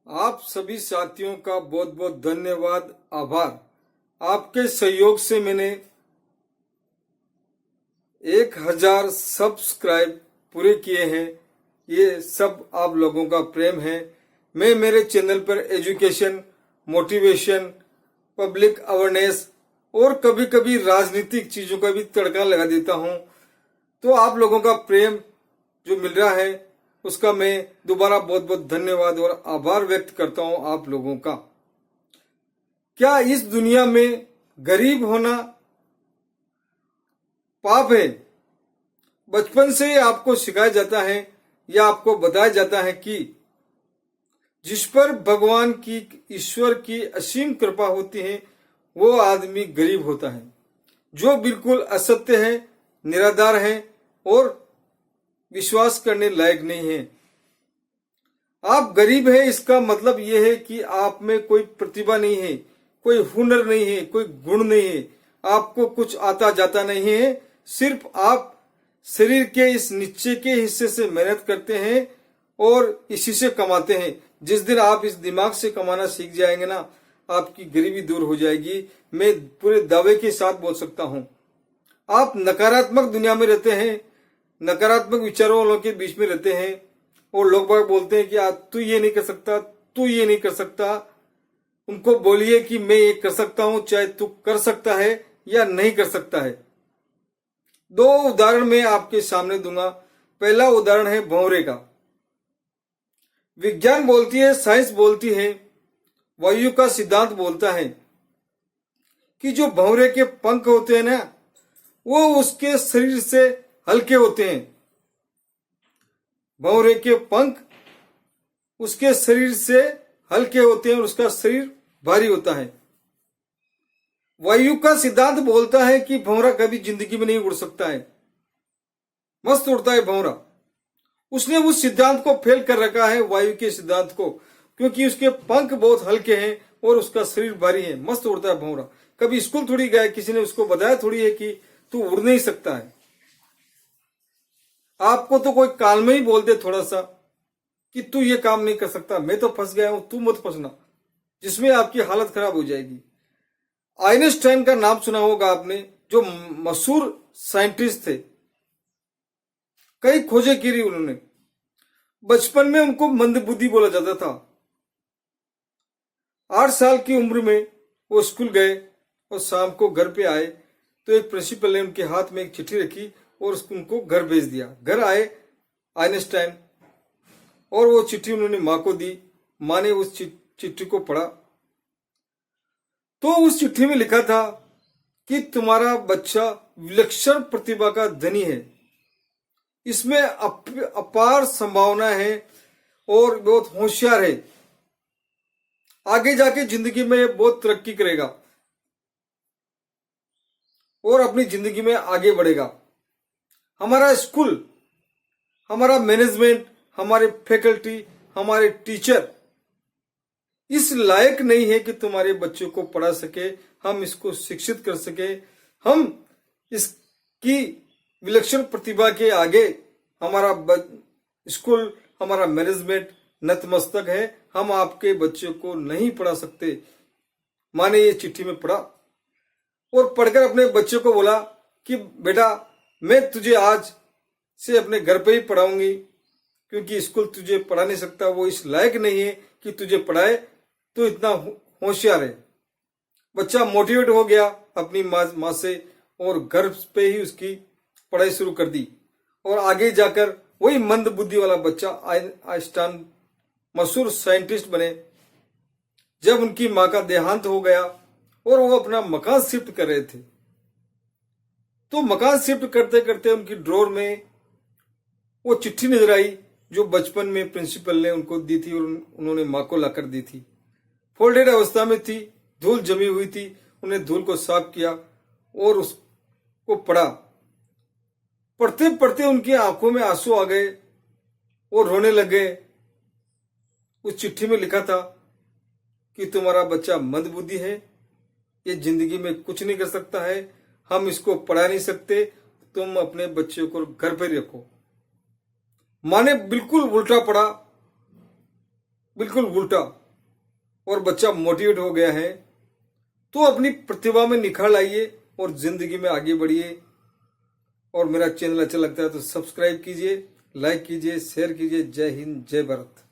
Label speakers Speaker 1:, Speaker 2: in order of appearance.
Speaker 1: आप सभी साथियों का बहुत बहुत धन्यवाद, आभार। आपके सहयोग से मैंने 1000 सब्सक्राइब पूरे किए हैं। ये सब आप लोगों का प्रेम है। मैं मेरे चैनल पर एजुकेशन, मोटिवेशन, पब्लिक अवेयरनेस और कभी कभी राजनीतिक चीजों का भी तड़का लगा देता हूं। तो आप लोगों का प्रेम जो मिल रहा है उसका मैं दोबारा बहुत बहुत धन्यवाद और आभार व्यक्त करता हूं आप लोगों का। क्या इस दुनिया में गरीब होना पाप है? बचपन से ही आपको सिखाया जाता है या आपको बताया जाता है कि जिस पर भगवान की, ईश्वर की असीम कृपा होती है वो आदमी गरीब होता है, जो बिल्कुल असत्य है, निराधार है और विश्वास करने लायक नहीं है। आप गरीब है इसका मतलब यह है कि आप में कोई प्रतिभा नहीं है, कोई हुनर नहीं है, कोई गुण नहीं है, आपको कुछ आता जाता नहीं है। सिर्फ आप शरीर के इस नीचे के हिस्से से मेहनत करते हैं और इसी से कमाते हैं। जिस दिन आप इस दिमाग से कमाना सीख जाएंगे ना, आपकी गरीबी दूर हो जाएगी। मैं पूरे दावे के साथ बोल सकता हूं। आप नकारात्मक दुनिया में रहते हैं, नकारात्मक विचारों वालों के बीच में रहते हैं और लोग बाग बोलते हैं कि तू ये नहीं कर सकता, तू ये नहीं कर सकता। उनको बोलिए कि मैं ये कर सकता हूं, चाहे तू कर सकता है या नहीं कर सकता है। दो उदाहरण मैं आपके सामने दूंगा। पहला उदाहरण है भंवरे का। विज्ञान बोलती है, साइंस बोलती है, वायु का सिद्धांत बोलता है कि जो भंवरे के पंख होते हैं ना, वो उसके शरीर से हल्के होते हैं। भंवरे के पंख उसके शरीर से हल्के होते हैं और उसका शरीर भारी होता है। वायु का सिद्धांत बोलता है कि भंवरा कभी जिंदगी में नहीं उड़ सकता है। मस्त उड़ता है भंवरा। उसने उस सिद्धांत को फेल कर रखा है, वायु के सिद्धांत को, क्योंकि उसके पंख बहुत हल्के हैं और उसका शरीर भारी है। मस्त उड़ता है भंवरा। कभी स्कूल थोड़ी गया, किसी ने उसको बताया थोड़ी है कि तू उड़ नहीं सकता है। आपको तो कोई काल में ही बोल दे थोड़ा सा कि तू ये काम नहीं कर सकता, मैं तो फंस गया हूं, तू मत फंसना, जिसमें आपकी हालत खराब हो जाएगी। आइंस्टाइन का नाम सुना होगा आपने, जो मशहूर साइंटिस्ट थे। कई खोजें की उन्होंने। बचपन में उनको मंदबुद्धि बोला जाता था। 8 साल की उम्र में वो स्कूल गए और शाम को घर पे आए तो एक प्रिंसिपल ने उनके हाथ में एक चिट्ठी रखी और उनको घर भेज दिया। घर आए आइंस्टाइन और वो चिट्ठी उन्होंने माँ को दी। माँ ने उस चिट्ठी को पढ़ा तो उस चिट्ठी में लिखा था कि तुम्हारा बच्चा विलक्षण प्रतिभा का धनी है, इसमें अपार संभावना है और बहुत होशियार है, आगे जाके जिंदगी में बहुत तरक्की करेगा और अपनी जिंदगी में आगे बढ़ेगा। हमारा स्कूल, हमारा मैनेजमेंट, हमारे फैकल्टी, हमारे टीचर इस लायक नहीं है कि तुम्हारे बच्चों को पढ़ा सके, हम इसको शिक्षित कर सके। हम इसकी विलक्षण प्रतिभा के आगे हमारा स्कूल, हमारा मैनेजमेंट नतमस्तक है। हम आपके बच्चों को नहीं पढ़ा सकते। माँ ने ये चिट्ठी में पढ़ा और पढ़कर अपने बच्चों को बोला कि बेटा, मैं तुझे आज से अपने घर पे ही पढ़ाऊंगी, क्योंकि स्कूल तुझे पढ़ा नहीं सकता, वो इस लायक नहीं है कि तुझे पढ़ाए, तो इतना होशियार है। बच्चा मोटिवेट हो गया अपनी माँ से और घर पे ही उसकी पढ़ाई शुरू कर दी और आगे जाकर वही मंद बुद्धि वाला बच्चा आइंस्टाइन मशहूर साइंटिस्ट बने। जब उनकी माँ का देहांत हो गया और वो अपना मकान शिफ्ट कर रहे थे, तो मकान शिफ्ट करते करते उनकी ड्रॉर में वो चिट्ठी नजर आई जो बचपन में प्रिंसिपल ने उनको दी थी और उन्होंने माँ को लाकर दी थी। फोल्डेड अवस्था में थी, धूल जमी हुई थी। उन्हें धूल को साफ किया और उसको पढ़ा। पढ़ते पढ़ते उनकी आंखों में आंसू आ गए और रोने लगे। उस चिट्ठी में लिखा था कि तुम्हारा बच्चा मंदबुद्धि है, ये जिंदगी में कुछ नहीं कर सकता है, हम इसको पढ़ा नहीं सकते, तुम अपने बच्चों को घर पर रखो। माँ ने बिल्कुल उल्टा पढ़ा बिल्कुल उल्टा और बच्चा मोटिवेट हो गया है, तो अपनी प्रतिभा में निखार लाइए और जिंदगी में आगे बढ़िए। और मेरा चैनल अच्छा लगता है तो सब्सक्राइब कीजिए, लाइक कीजिए, शेयर कीजिए। जय हिंद, जय भारत।